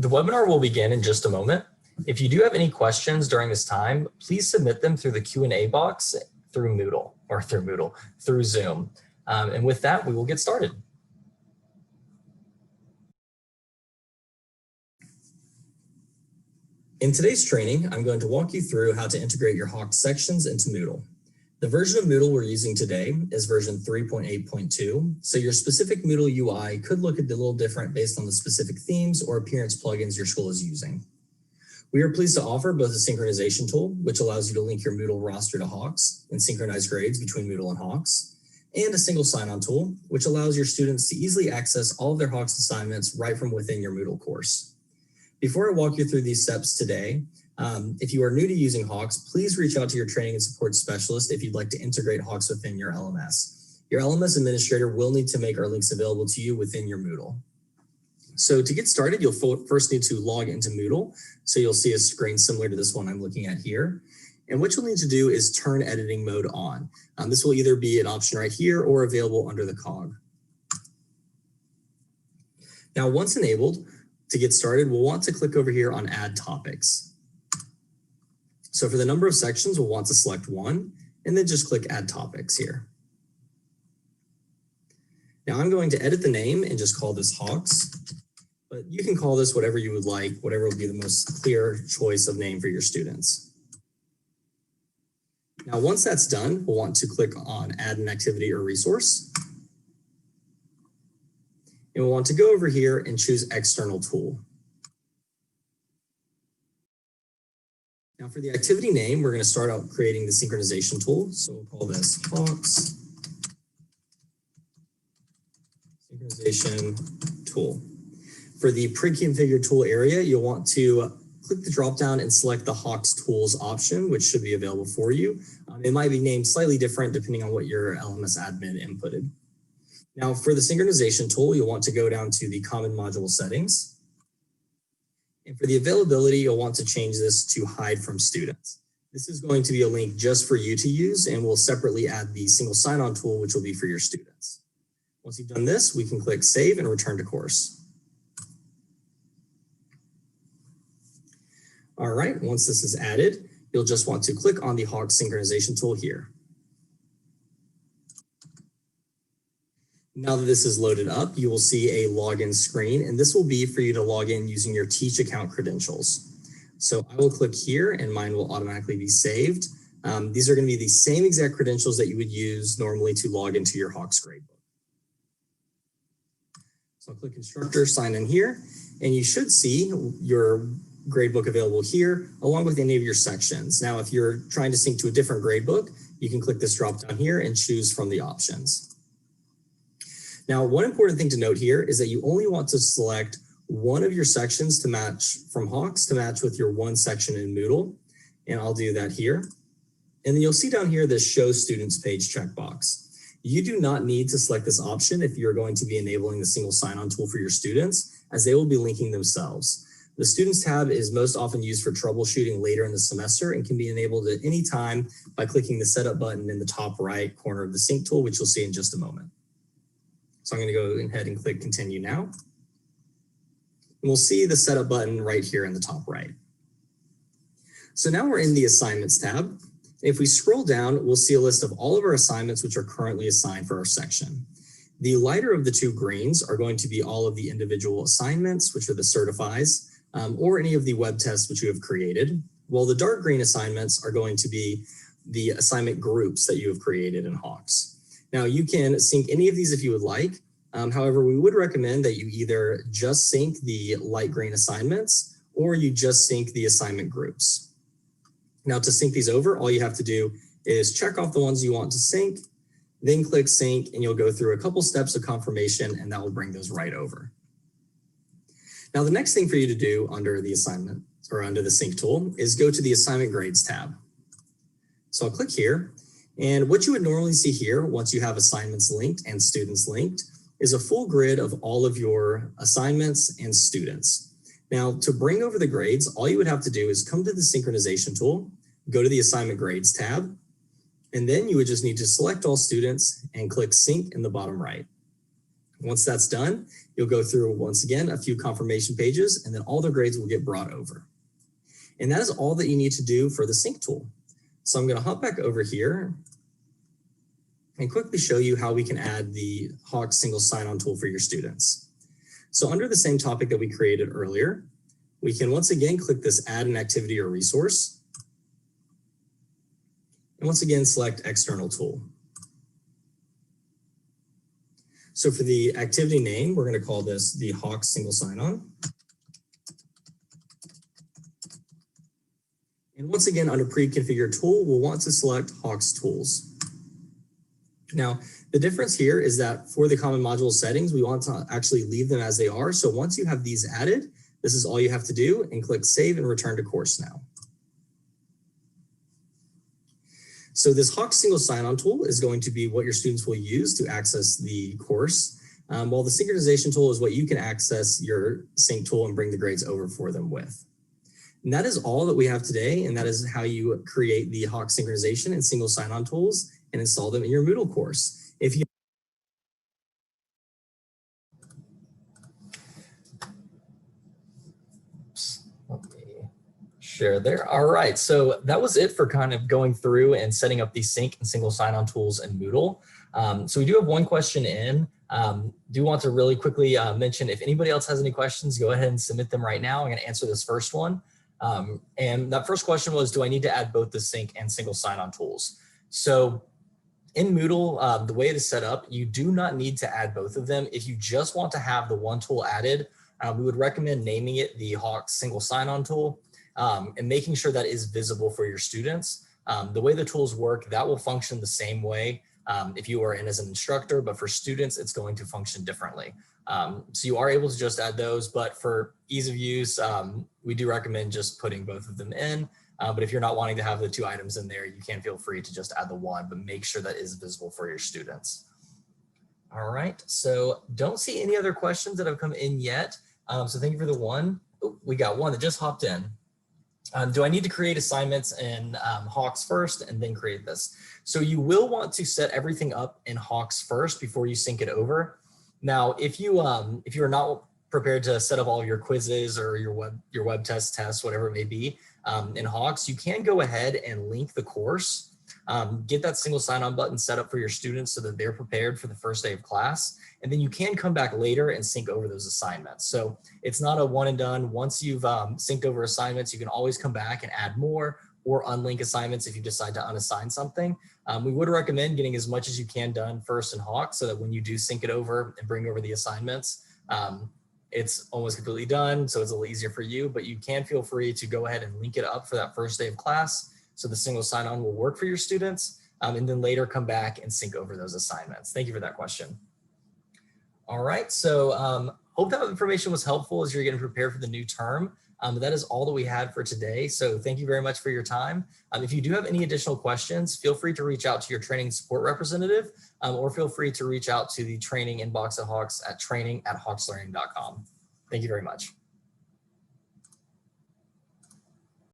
The webinar will begin in just a moment. If you do have any questions during this time, please submit them through the Q&A box through Zoom. And with that, we will get started. In today's training, I'm going to walk you through how to integrate your Hawk sections into Moodle. The version of Moodle we're using today is version 3.8.2, so your specific Moodle UI could look a little different based on the specific themes or appearance plugins your school is using. We are pleased to offer both a synchronization tool, which allows you to link your Moodle roster to Hawks and synchronize grades between Moodle and Hawks, and a single sign-on tool, which allows your students to easily access all of their Hawks assignments right from within your Moodle course. Before I walk you through these steps today, if you are new to using Hawks, please reach out to your training and support specialist if you'd like to integrate Hawks within your LMS. Your LMS administrator will need to make our links available to you within your Moodle. So to get started, you'll first need to log into Moodle. So you'll see a screen similar to this one I'm looking at here. And what you'll need to do is turn editing mode on. This will either be an option right here or available under the cog. Now, once enabled, to get started, we'll want to click over here on Add Topics. So for the number of sections, we'll want to select one and then just click Add Topics here. Now I'm going to edit the name and just call this Hawks, but you can call this whatever you would like, whatever will be the most clear choice of name for your students. Now, once that's done, we'll want to click on Add an Activity or Resource. And we'll want to go over here and choose External Tool. Now for the activity name, we're going to start out creating the synchronization tool. So we'll call this Hawks Synchronization Tool. For the pre-configured tool area, you'll want to click the drop-down and select the Hawks Tools option, which should be available for you. It might be named slightly different depending on what your LMS admin inputted. Now for the synchronization tool, you'll want to go down to the common module settings. And for the availability, you'll want to change this to hide from students. This is going to be a link just for you to use, and we'll separately add the single sign-on tool, which will be for your students. Once you've done this, we can click Save and return to course. All right, once this is added, you'll just want to click on the Hawks synchronization tool here. Now that this is loaded up, you will see a login screen, and this will be for you to log in using your Teach account credentials. So I will click here and mine will automatically be saved. These are going to be the same exact credentials that you would use normally to log into your Hawks gradebook. So I'll click Instructor, sign in here, and you should see your gradebook available here along with any of your sections. Now, if you're trying to sync to a different gradebook, you can click this drop down here and choose from the options. Now, one important thing to note here is that you only want to select one of your sections to match from Hawks to match with your one section in Moodle. And I'll do that here. And then you'll see down here this Show Students Page checkbox. You do not need to select this option if you're going to be enabling the single sign-on tool for your students, as they will be linking themselves. The Students tab is most often used for troubleshooting later in the semester and can be enabled at any time by clicking the Setup button in the top right corner of the Sync tool, which you'll see in just a moment. So I'm going to go ahead and click Continue now. And we'll see the Setup button right here in the top right. So now we're in the Assignments tab. If we scroll down, we'll see a list of all of our assignments which are currently assigned for our section. The lighter of the two greens are going to be all of the individual assignments, which are the certifies, or any of the web tests which you have created, while the dark green assignments are going to be the assignment groups that you have created in Hawks. Now, you can sync any of these if you would like. However, we would recommend that you either just sync the light green assignments or you just sync the assignment groups. Now, to sync these over, all you have to do is check off the ones you want to sync, then click sync, and you'll go through a couple steps of confirmation, and that will bring those right over. Now, the next thing for you to do under the assignment or under the sync tool is go to the Assignment Grades tab. So I'll click here. And what you would normally see here, once you have assignments linked and students linked, is a full grid of all of your assignments and students. Now, to bring over the grades, all you would have to do is come to the synchronization tool, go to the Assignment Grades tab, and then you would just need to select all students and click Sync in the bottom right. Once that's done, you'll go through, once again, a few confirmation pages, and then all the grades will get brought over. And that is all that you need to do for the sync tool. So I'm going to hop back over here and quickly show you how we can add the Hawk single sign-on tool for your students. So under the same topic that we created earlier, we can once again click this add an activity or resource. And once again, select external tool. So for the activity name, we're going to call this the Hawk single sign-on. And once again, under pre-configured tool, we'll want to select Hawk's tools. Now, the difference here is that for the common module settings, we want to actually leave them as they are. So once you have these added, this is all you have to do, and click Save and Return to Course Now. So this Hawk single sign-on tool is going to be what your students will use to access the course, while the synchronization tool is what you can access your sync tool and bring the grades over for them with. And that is all that we have today, and that is how you create the Hawk synchronization and single sign-on tools and install them in your Moodle course. If you share there. All right, so that was it for kind of going through and setting up these sync and single sign-on tools in Moodle. So we do have one question in. Do want to really quickly mention, if anybody else has any questions, go ahead and submit them right now. I'm gonna answer this first one. And that first question was, do I need to add both the sync and single sign-on tools? So in Moodle, the way it is set up, you do not need to add both of them. If you just want to have the one tool added, we would recommend naming it the Hawk single sign-on tool. And making sure that is visible for your students. The way the tools work, that will function the same way if you are in as an instructor, but for students, it's going to function differently. So you are able to just add those, but for ease of use, we do recommend just putting both of them in. But if you're not wanting to have the two items in there, you can feel free to just add the one, but make sure that is visible for your students. All right, so don't see any other questions that have come in yet. So thank you for the one. Oh, we got one that just hopped in. Do I need to create assignments in Hawks first and then create this? So you will want to set everything up in Hawks first before you sync it over. Now, if you are not prepared to set up all of your quizzes or your web tests, whatever it may be, in Hawks, you can go ahead and link the course. Get that single sign-on button set up for your students so that they're prepared for the first day of class. And then you can come back later and sync over those assignments. So it's not a one and done. Once you've synced over assignments, you can always come back and add more or unlink assignments if you decide to unassign something. We would recommend getting as much as you can done first in Hawk so that when you do sync it over and bring over the assignments, it's almost completely done. So it's a little easier for you, but you can feel free to go ahead and link it up for that first day of class. So the single sign-on will work for your students, and then later come back and sync over those assignments. Thank you for that question. All right, so hope that information was helpful as you're getting prepared for the new term. That is all that we had for today. So thank you very much for your time. If you do have any additional questions, feel free to reach out to your training support representative, or feel free to reach out to the training inbox at Hawks at training@hawkslearning.com. Thank you very much.